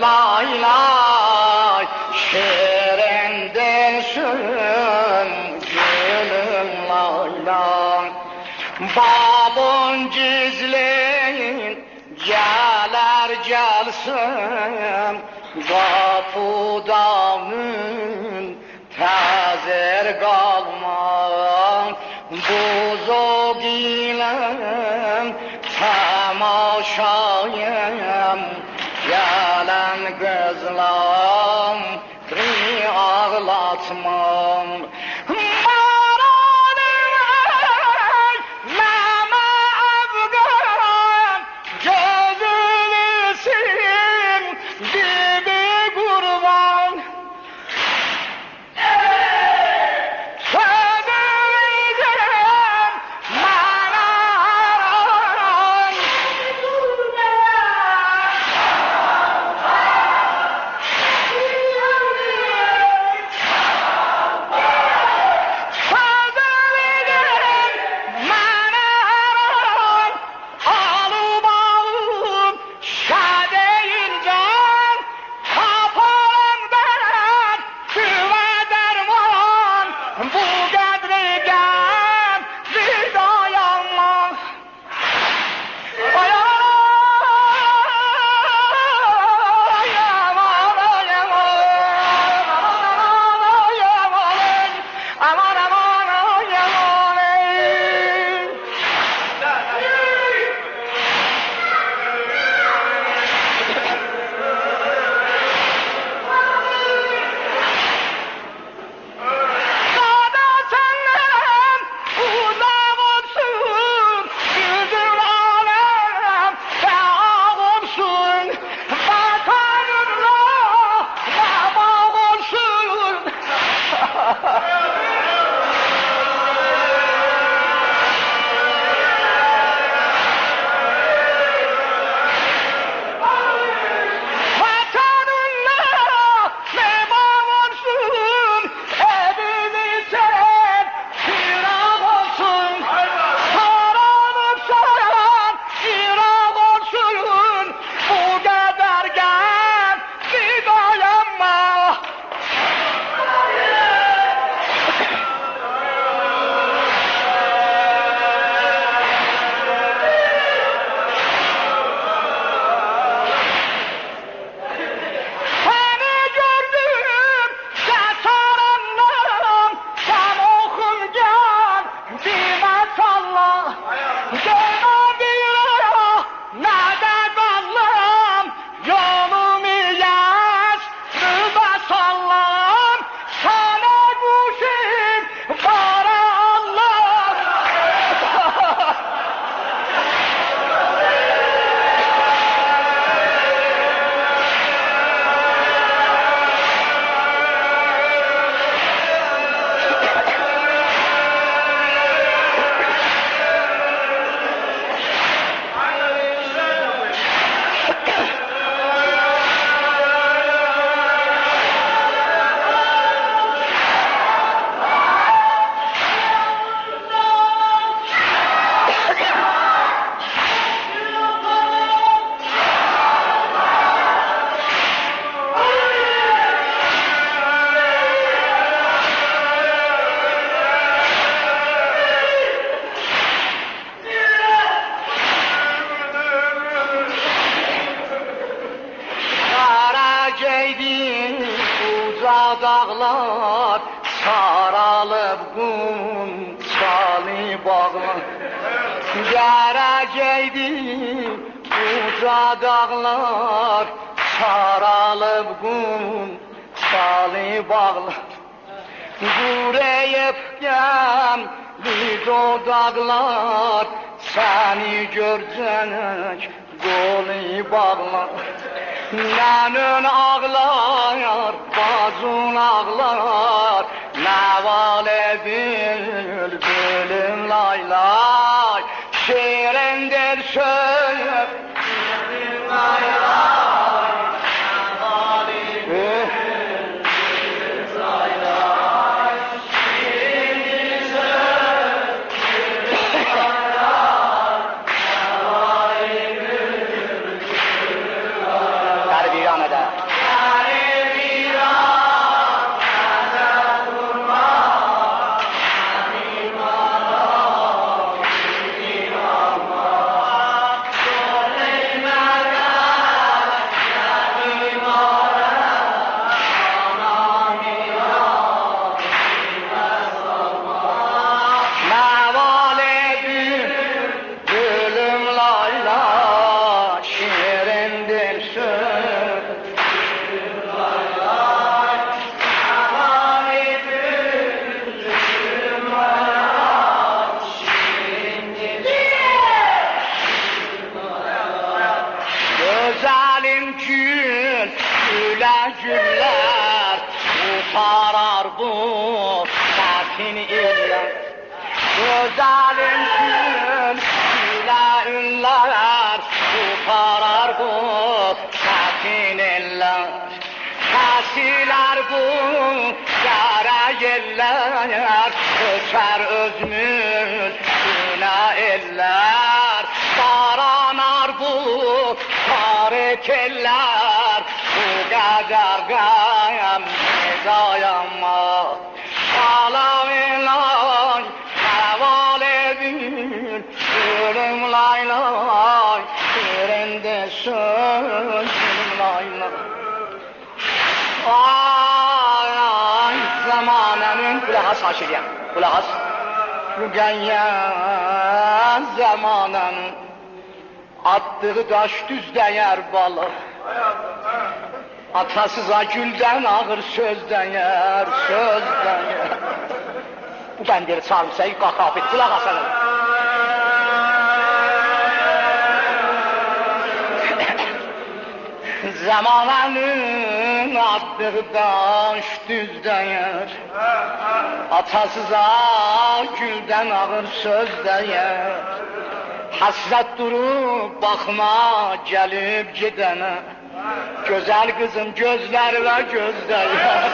lay lay, şerendesin gülüm lay lay. Babın gizleyin geler gelsin, kapıdanın tezer kalmaz. Buzog ilem temaşayım, gelen kızlam bir ağlatmam. Dağlar saralıp kum çalı bağlar, gerekeydi uca dağlar saralıp kum çalı bağlar. Gureyip geldi o dağlar, seni görcenek golu bağlar. Nənün ağlar, bazun ağlar, nəvalə bülbülüm lay lay, şirindir söylüp bülbülüm lay lay, nəvalə bülbülüm lay lay, şirindir söylüp bülbülüm lay lay, nəvalə bülbülüm lay lay. Terbiyanede güller Utarar bu çetin iller Güzelim gün güle ünler Utarar bu çetin iller Kasiler bu yara yeller Köçer özmüz güne eller Daranar bu tarik eller Bu gacar gayem dayanma Salam ilay heval edin Gülüm lay lay Yerinde söz gülüm lay lay Ay ay zamanının kulak as aşırıyan kulak as Mügeyyen zamanının attığı taş düz değer balık Atasıza gülden ağır sözden yer Bu bendiri sarımsayı kakaf et kulak asalım Zamanının attığı taş düz değer Atasıza gülden ağır söz değer Hasret durup bakma gelip gidene Güzel kızım gözler ve göz değer